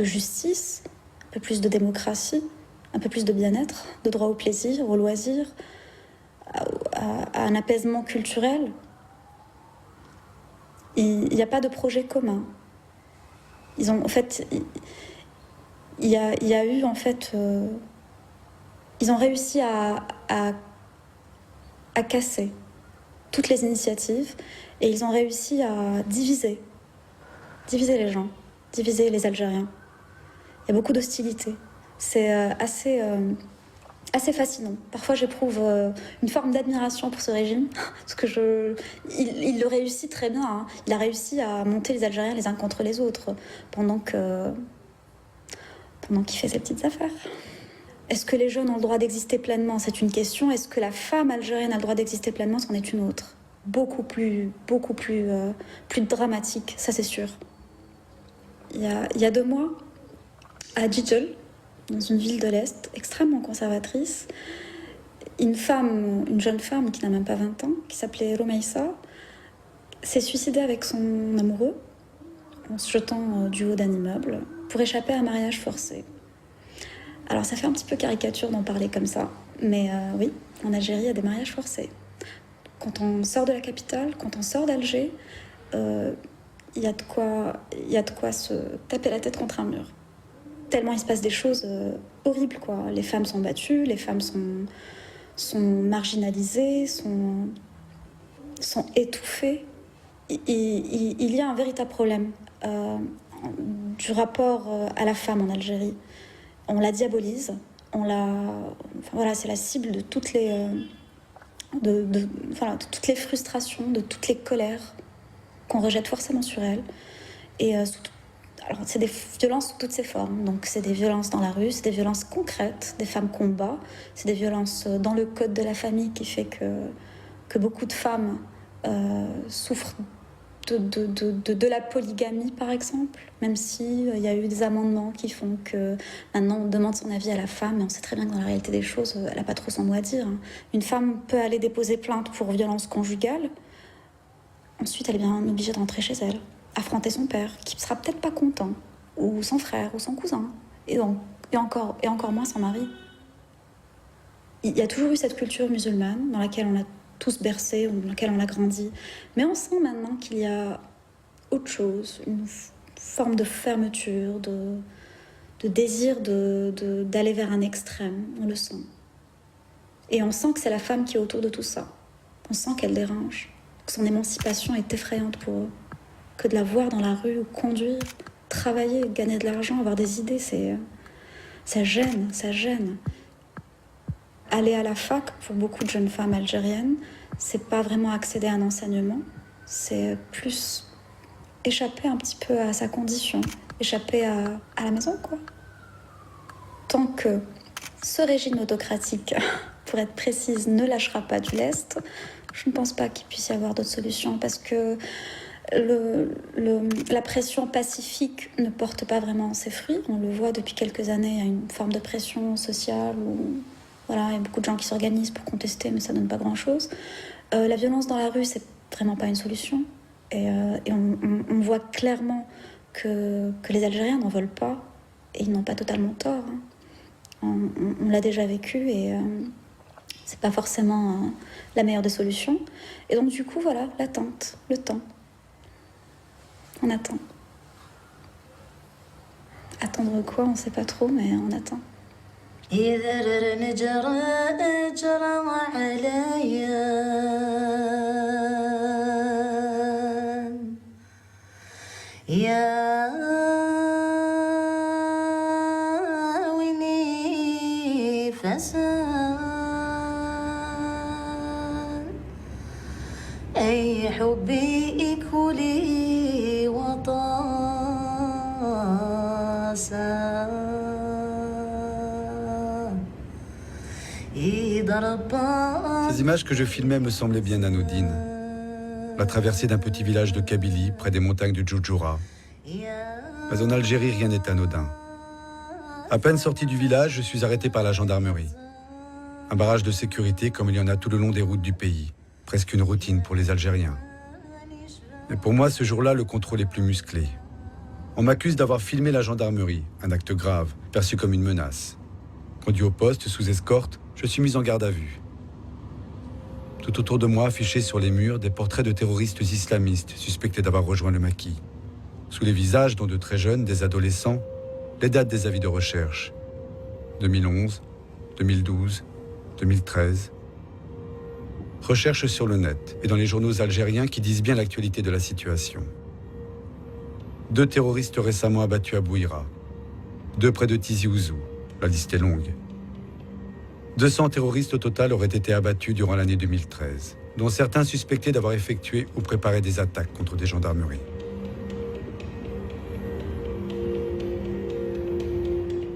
justice, un peu plus de démocratie, un peu plus de bien-être, de droit au plaisir, au loisir, à un apaisement culturel. Il n'y a pas de projet commun. Ils ont, en fait, il y a eu, en fait, ils ont réussi à casser toutes les initiatives et ils ont réussi à diviser les gens, diviser les Algériens. Il y a beaucoup d'hostilité. C'est assez fascinant. Parfois, j'éprouve une forme d'admiration pour ce régime, parce que il le réussit très bien. Il a réussi à monter les Algériens les uns contre les autres, pendant qu'il fait ses petites affaires. Est-ce que les jeunes ont le droit d'exister pleinement? C'est une question. Est-ce que la femme algérienne a le droit d'exister pleinement? C'en est une autre. Beaucoup plus dramatique, ça c'est sûr. Il y a 2 mois, à Djidjel, dans une ville de l'Est, extrêmement conservatrice, une jeune femme qui n'a même pas 20 ans, qui s'appelait Romeissa, s'est suicidée avec son amoureux en se jetant du haut d'un immeuble pour échapper à un mariage forcé. Alors ça fait un petit peu caricature d'en parler comme ça, mais oui, en Algérie, il y a des mariages forcés. Quand on sort de la capitale, quand on sort d'Alger, il y a de quoi se taper la tête contre un mur. Tellement il se passe des choses horribles, quoi. Les femmes sont battues, les femmes sont marginalisées, sont étouffées. Il y a un véritable problème du rapport à la femme en Algérie. On la diabolise, c'est la cible de toutes les de toutes les frustrations, de toutes les colères qu'on rejette forcément sur elle. Et Alors, c'est des violences sous toutes ses formes. Donc, c'est des violences dans la rue, c'est des violences concrètes, des femmes combattent, c'est des violences dans le code de la famille qui fait que beaucoup de femmes souffrent de la polygamie, par exemple, même s'il y a eu des amendements qui font que maintenant on demande son avis à la femme, mais on sait très bien que dans la réalité des choses, elle n'a pas trop son mot à dire. Une femme peut aller déposer plainte pour violence conjugale, ensuite elle est bien obligée de rentrer chez elle, affronter son père, qui sera peut-être pas content, ou son frère, ou son cousin, et encore moins son mari. Il y a toujours eu cette culture musulmane dans laquelle on a tous bercés, dans laquelle on a grandi. Mais on sent maintenant qu'il y a autre chose, une forme de fermeture, de désir d'aller vers un extrême. On le sent. Et on sent que c'est la femme qui est autour de tout ça. On sent qu'elle dérange, que son émancipation est effrayante pour eux. Que de la voir dans la rue, conduire, travailler, gagner de l'argent, avoir des idées, ça gêne, ça gêne. Aller à la fac, pour beaucoup de jeunes femmes algériennes, c'est pas vraiment accéder à un enseignement, c'est plus échapper un petit peu à sa condition, échapper à la maison, quoi. Tant que ce régime autocratique, pour être précise, ne lâchera pas du lest, je ne pense pas qu'il puisse y avoir d'autres solutions, parce que la pression pacifique ne porte pas vraiment ses fruits. On le voit depuis quelques années, il y a une forme de pression sociale où voilà, il y a beaucoup de gens qui s'organisent pour contester, mais ça donne pas grand-chose. La violence dans la rue, c'est vraiment pas une solution. Et on voit clairement que les Algériens n'en veulent pas, et ils n'ont pas totalement tort. On l'a déjà vécu, et c'est pas forcément la meilleure des solutions. Et donc du coup, voilà, l'attente, le temps. On attend. Attendre quoi, on sait pas trop, mais on attend. إذا نجرى أجرى عليا يا ويني فسان أي حبي كلي وطاسا Ces images que je filmais me semblaient bien anodines. La traversée d'un petit village de Kabylie, près des montagnes du Djoudjoura. Mais en Algérie, rien n'est anodin. À peine sorti du village, je suis arrêté par la gendarmerie. Un barrage de sécurité comme il y en a tout le long des routes du pays. Presque une routine pour les Algériens. Mais pour moi, ce jour-là, le contrôle est plus musclé. On m'accuse d'avoir filmé la gendarmerie, un acte grave, perçu comme une menace. Conduit au poste, sous escorte, je suis mis en garde à vue. Tout autour de moi, affichés sur les murs, des portraits de terroristes islamistes suspectés d'avoir rejoint le maquis. Sous les visages, dont de très jeunes, des adolescents, les dates des avis de recherche. 2011, 2012, 2013. Recherche sur le net et dans les journaux algériens qui disent bien l'actualité de la situation. 2 terroristes récemment abattus à Bouira. 2 près de Tizi Ouzou. La liste est longue. 200 terroristes au total auraient été abattus durant l'année 2013, dont certains suspectés d'avoir effectué ou préparé des attaques contre des gendarmeries.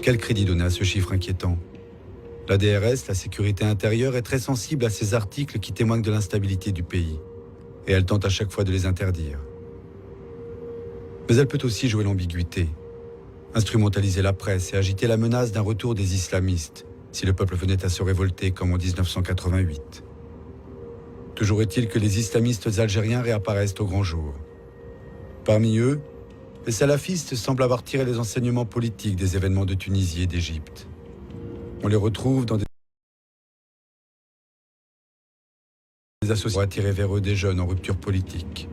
Quel crédit donner à ce chiffre inquiétant? La DRS, la sécurité intérieure, est très sensible à ces articles qui témoignent de l'instabilité du pays, et elle tente à chaque fois de les interdire. Mais elle peut aussi jouer l'ambiguïté, instrumentaliser la presse et agiter la menace d'un retour des islamistes, si le peuple venait à se révolter comme en 1988. Toujours est-il que les islamistes algériens réapparaissent au grand jour. Parmi eux, les salafistes semblent avoir tiré les enseignements politiques des événements de Tunisie et d'Égypte. On les retrouve dans des associations pour attirer vers eux des jeunes en rupture politique,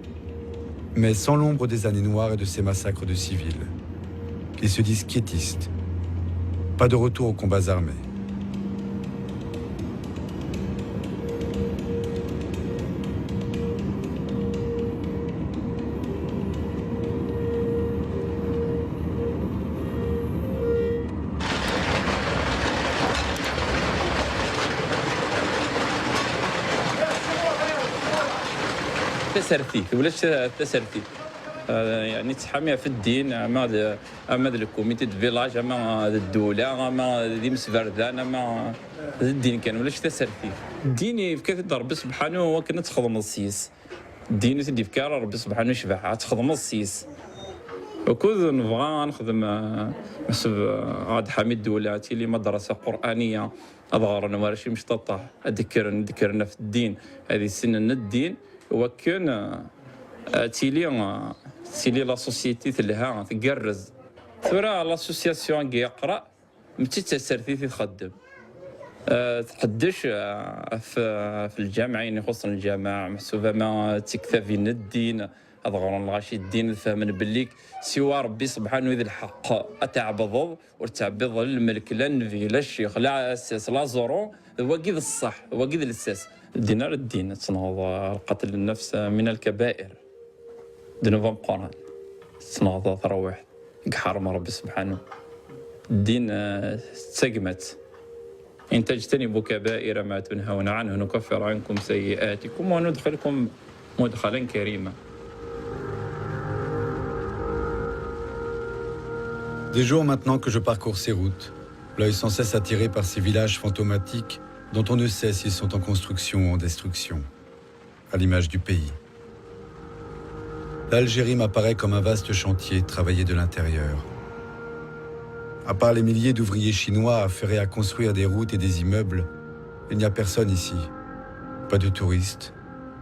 mais sans l'ombre des années noires et de ces massacres de civils. Ils se disent quiétistes. Pas de retour aux combats armés. تسرتي ولاش تسرتي يعني تحاميها في الدين، اما الكوميتي دو فيلاج، اما الدوله، اما ديمس فردان، اما الدين كان ولا شتا سرتي الدين في كثر ربي سبحانه هو كنا تخدم السيس الدين تدي فكار ربي سبحانه يشبع تخدم السيس وكذا نبغى نخدم حسب عاد حميد الدولاتي اللي مدرسه قرانيه اظهر نوارشي مش تطاح ذكرنا في الدين هذه سنن الدين وكان تيلي لا سوسيتي تلها تقرز ثورة لاسوسياسيون يقرا متى تسرتي تخدم تحدش في الجامعين يخص الجامعه محسوبه ما تكتفين الدين أضغرون الغاشي الدين فهمن بليك سوى ربي سبحانه ذي الحق أتعبض وتعبض الملك لا النبي لا الشيخ لا أساس لا زورو وقيد الصح وقيد الأساس الدينار الدين تنهض قتل النفس من الكبائر ذنوب قرآن تنهض تروح حرم ربي سبحانه الدين تسقمت إن تجتنبوا كبائر ما تنهون عنه نكفر عنكم سيئاتكم وندخلكم مدخلا كريما. Des jours maintenant que je parcours ces routes, l'œil sans cesse attiré par ces villages fantomatiques dont on ne sait s'ils sont en construction ou en destruction, à l'image du pays. L'Algérie m'apparaît comme un vaste chantier travaillé de l'intérieur. À part les milliers d'ouvriers chinois affairés à construire des routes et des immeubles, il n'y a personne ici. Pas de touristes,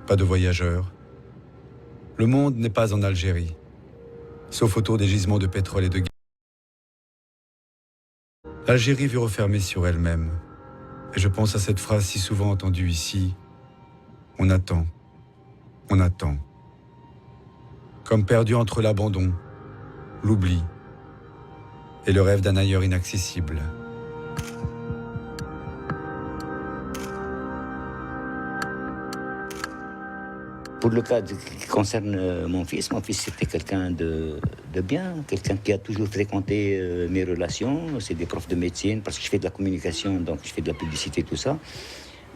pas de voyageurs. Le monde n'est pas en Algérie, sauf autour des gisements de pétrole et de gaz. L'Algérie veut refermer sur elle-même. Et je pense à cette phrase si souvent entendue ici. On attend. On attend. Comme perdu entre l'abandon, l'oubli et le rêve d'un ailleurs inaccessible. Pour le cas qui concerne mon fils c'était quelqu'un de bien, quelqu'un qui a toujours fréquenté mes relations. C'est des profs de médecine, parce que je fais de la communication, donc je fais de la publicité, tout ça.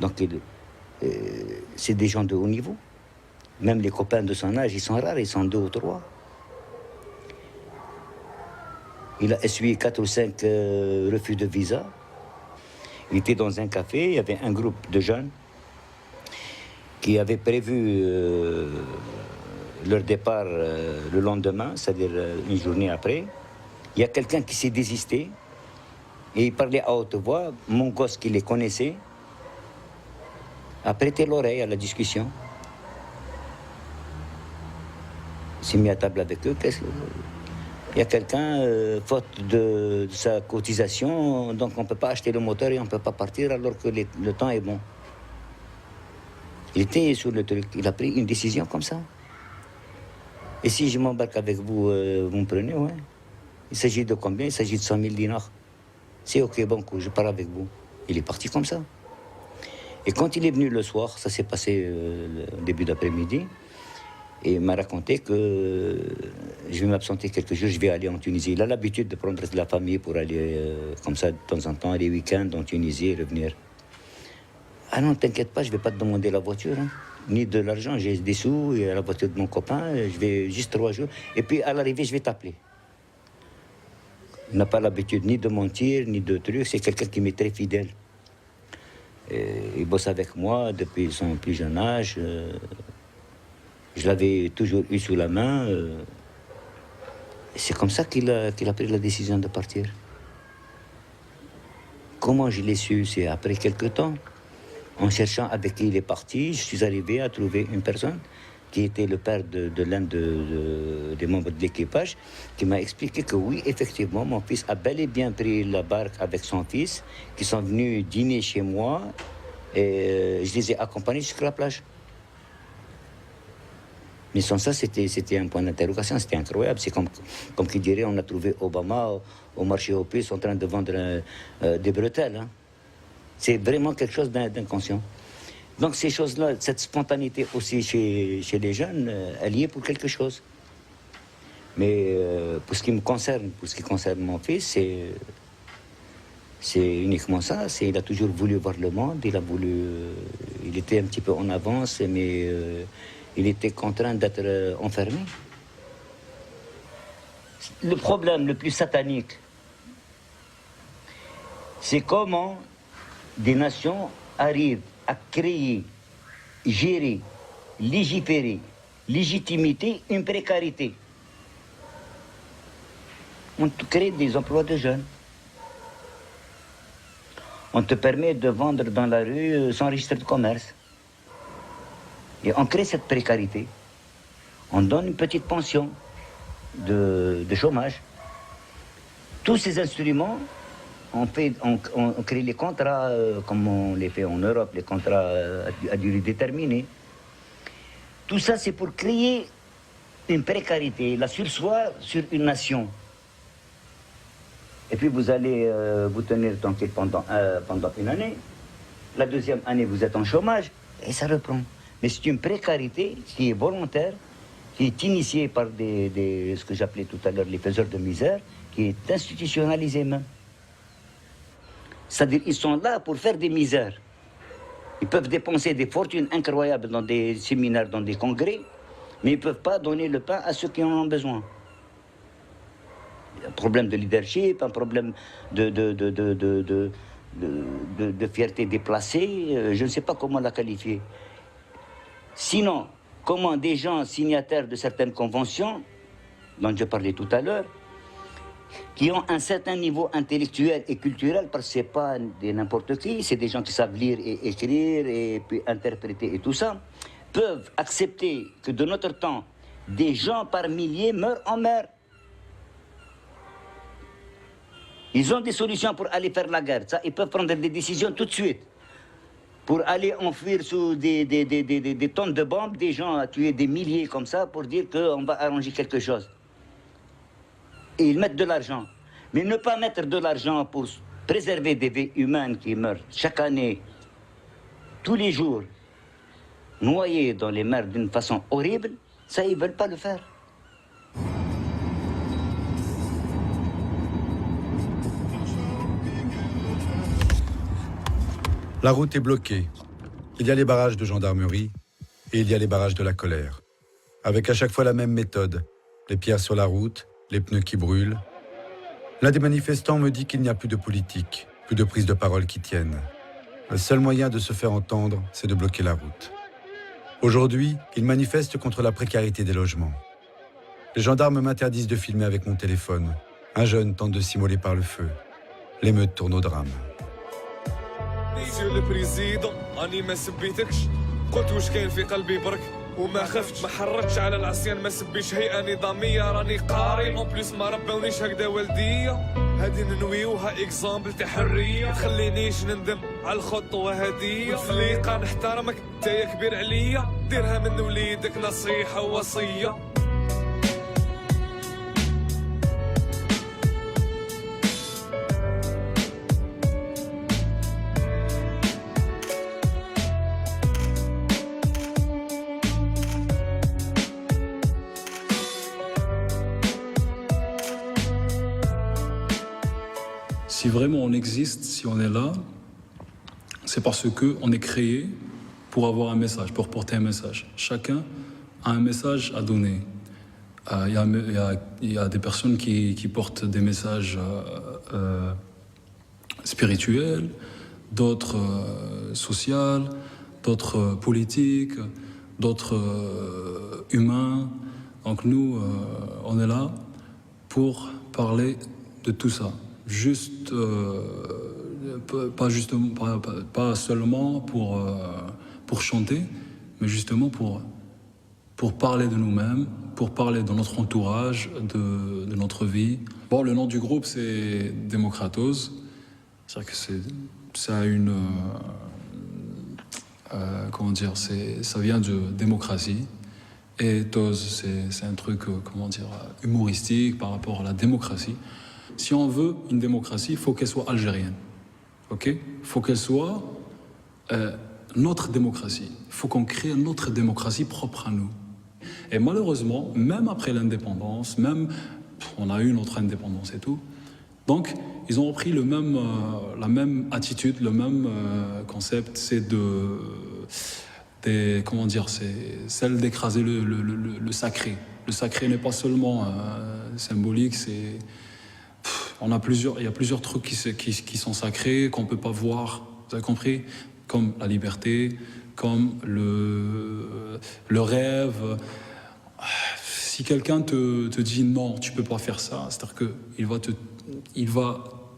Donc c'est des gens de haut niveau. Même les copains de son âge, ils sont rares, ils sont 2 ou 3. Il a essuyé 4 ou 5 refus de visa. Il était dans un café, il y avait un groupe de jeunes qui avaient prévu leur départ le lendemain, c'est-à-dire une journée après. Il y a quelqu'un qui s'est désisté et il parlait à haute voix. Mon gosse qui les connaissait a prêté l'oreille à la discussion. Il s'est mis à table avec eux. Il y a quelqu'un, faute de sa cotisation, donc on ne peut pas acheter le moteur et on ne peut pas partir alors que le temps est bon. Il était sur le truc, il a pris une décision comme ça. Et si je m'embarque avec vous, vous me prenez, ouais. Il s'agit de combien? Il s'agit de 100 000 dinars. C'est ok, bon, je pars avec vous. Il est parti comme ça. Et quand il est venu le soir, ça s'est passé au début d'après-midi, et il m'a raconté que je vais m'absenter quelques jours, je vais aller en Tunisie. Il a l'habitude de prendre de la famille pour aller comme ça de temps en temps, les week-ends en Tunisie et revenir. Ah non, t'inquiète pas, je ne vais pas te demander la voiture, hein, ni de l'argent. J'ai des sous, et la voiture de mon copain, je vais juste 3 jours. Et puis à l'arrivée, je vais t'appeler. Il n'a pas l'habitude ni de mentir, ni de trucs. C'est quelqu'un qui m'est très fidèle. Et il bosse avec moi depuis son plus jeune âge. Je l'avais toujours eu sous la main. C'est comme ça qu'il a pris la décision de partir. Comment je l'ai su? C'est après quelques temps. En cherchant avec qui il est parti, je suis arrivé à trouver une personne qui était le père de l'un des membres de l'équipage, qui m'a expliqué que oui, effectivement, mon fils a bel et bien pris la barque avec son fils, qui sont venus dîner chez moi, et je les ai accompagnés jusqu'à la plage. Mais sans ça, c'était un point d'interrogation, c'était incroyable. C'est comme qui dirait, on a trouvé Obama au marché aux puces en train de vendre des bretelles. Hein. C'est vraiment quelque chose d'inconscient. Donc ces choses-là, cette spontanéité aussi chez les jeunes, elle y est pour quelque chose. Mais pour ce qui me concerne, pour ce qui concerne mon fils, c'est uniquement ça. Il a toujours voulu voir le monde, il était un petit peu en avance, mais il était contraint d'être enfermé. Le problème le plus satanique, c'est comment des nations arrivent à créer, gérer, légiférer, légitimité, une précarité. On te crée des emplois de jeunes. On te permet de vendre dans la rue sans registre de commerce. Et on crée cette précarité. On donne une petite pension de chômage. Tous ces instruments, on crée les contrats comme on les fait en Europe, les contrats à durée déterminée. Tout ça, c'est pour créer une précarité, la sursoir sur une nation. Et puis vous allez vous tenir tranquille pendant une année. La deuxième année, vous êtes en chômage et ça reprend. Mais c'est une précarité qui est volontaire, qui est initiée par ce que j'appelais tout à l'heure les faiseurs de misère, qui est institutionnalisée même. C'est-à-dire qu'ils sont là pour faire des misères. Ils peuvent dépenser des fortunes incroyables dans des séminaires, dans des congrès, mais ils ne peuvent pas donner le pain à ceux qui en ont besoin. Un problème de leadership, un problème de fierté déplacée, je ne sais pas comment la qualifier. Sinon, comment des gens signataires de certaines conventions, dont je parlais tout à l'heure, qui ont un certain niveau intellectuel et culturel, parce que ce n'est pas n'importe qui, c'est des gens qui savent lire et écrire et puis interpréter et tout ça, peuvent accepter que de notre temps, des gens par milliers meurent en mer. Ils ont des solutions pour aller faire la guerre. Ça, ils peuvent prendre des décisions tout de suite. Pour aller enfuir sous des tonnes de bombes, des gens à tuer des milliers comme ça pour dire qu'on va arranger quelque chose. Et ils mettent de l'argent. Mais ne pas mettre de l'argent pour préserver des vies humaines qui meurent chaque année, tous les jours, noyées dans les mers d'une façon horrible, ça, ils ne veulent pas le faire. La route est bloquée. Il y a les barrages de gendarmerie et il y a les barrages de la colère. Avec à chaque fois la même méthode. Les pierres sur la route, les pneus qui brûlent. L'un des manifestants me dit qu'il n'y a plus de politique, plus de prise de parole qui tienne. Le seul moyen de se faire entendre, c'est de bloquer la route. Aujourd'hui, il manifeste contre la précarité des logements. Les gendarmes m'interdisent de filmer avec mon téléphone. Un jeune tente de s'immoler par le feu. L'émeute tourne au drame. Monsieur le président راني ما سبيتكش قلت واش كاين في قلبي برك وما خفتش ما حركتش على العصيان ما سبيش هيئة نظامية راني قاري اون بليس ما ربونيش هكذا والدية هادي ننويوها اكزامبل تاع حرية ما تخلينيش نندم على الخطوة هادية فليقة نحترمك انت يا كبير عليا ديرها من وليدك نصيحة ووصية. Si vraiment on existe, si on est là, c'est parce qu'on est créé pour avoir un message, pour porter un message. Chacun a un message à donner. Il y a des personnes qui portent des messages spirituels, d'autres sociaux, d'autres politiques, d'autres humains. Donc nous, on est là pour parler de tout ça. Juste, pas seulement pour chanter, mais justement pour parler de nous-mêmes, pour parler de notre entourage, de notre vie. Bon, le nom du groupe, c'est Démocratos. C'est-à-dire que ça a une... comment dire, ça vient de démocratie. Et Tos, c'est un truc, humoristique par rapport à la démocratie. Si on veut une démocratie, il faut qu'elle soit algérienne. Ok ? Il faut qu'elle soit notre démocratie. Il faut qu'on crée notre démocratie propre à nous. Et malheureusement, même après l'indépendance, on a eu notre indépendance et tout, donc ils ont repris la même attitude, le même concept, c'est comment dire, c'est celle d'écraser le sacré. Le sacré n'est pas seulement symbolique, c'est... Il y a plusieurs trucs qui sont sacrés, qu'on ne peut pas voir, vous avez compris? Comme la liberté, comme le rêve. Si quelqu'un te dit non, tu ne peux pas faire ça, c'est-à-dire qu'il va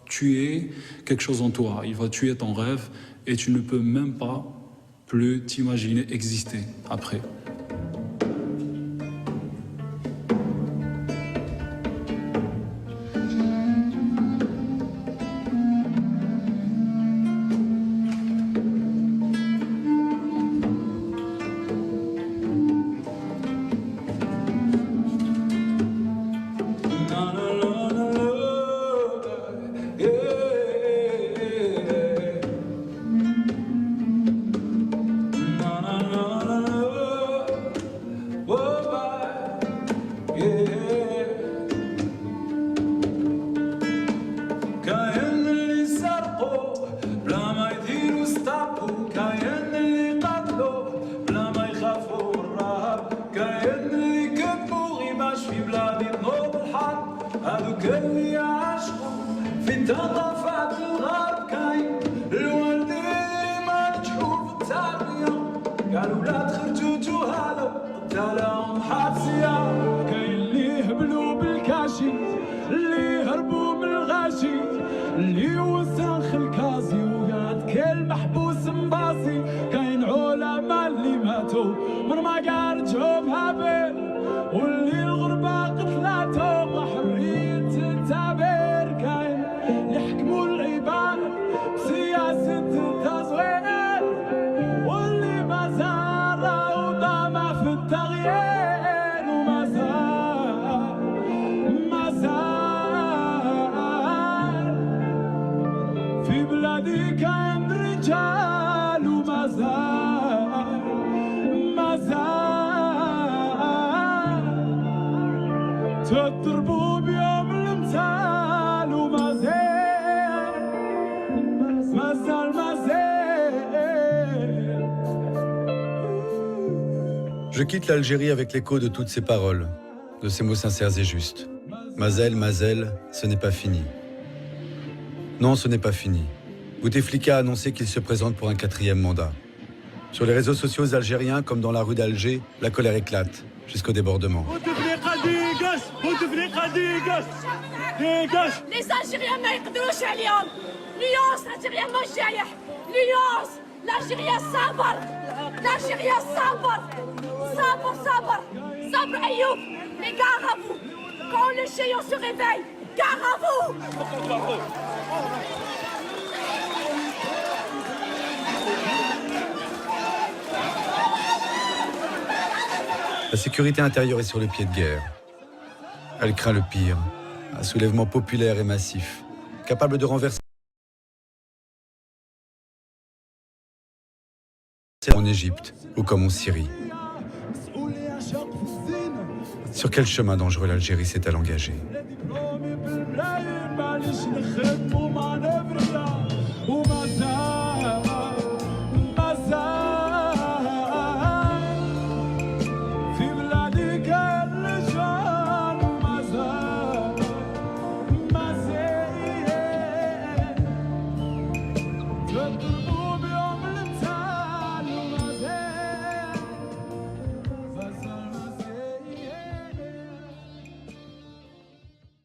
tuer quelque chose en toi, il va tuer ton rêve et tu ne peux même pas plus t'imaginer exister après. Je quitte l'Algérie avec l'écho de toutes ces paroles, de ces mots sincères et justes. Mazel, Mazel, ce n'est pas fini. Non, ce n'est pas fini. Bouteflika a annoncé qu'il se présente pour un 4e mandat. Sur les réseaux sociaux algériens, comme dans la rue d'Alger, la colère éclate, jusqu'au débordement. Les Algériens ما يقدروش عليهم. اليوس الجزائريين مش جايح. اليوس الجزائريين صبر. الجزائريين صبر. صبر. صبر أيوب. Mais gare à vous. Quand le géant se réveille, gare à vous. La sécurité intérieure est sur le pied de guerre. Elle craint le pire, un soulèvement populaire et massif, capable de renverser en Égypte ou comme en Syrie. Sur quel chemin dangereux l'Algérie s'est-elle engagée? وما زال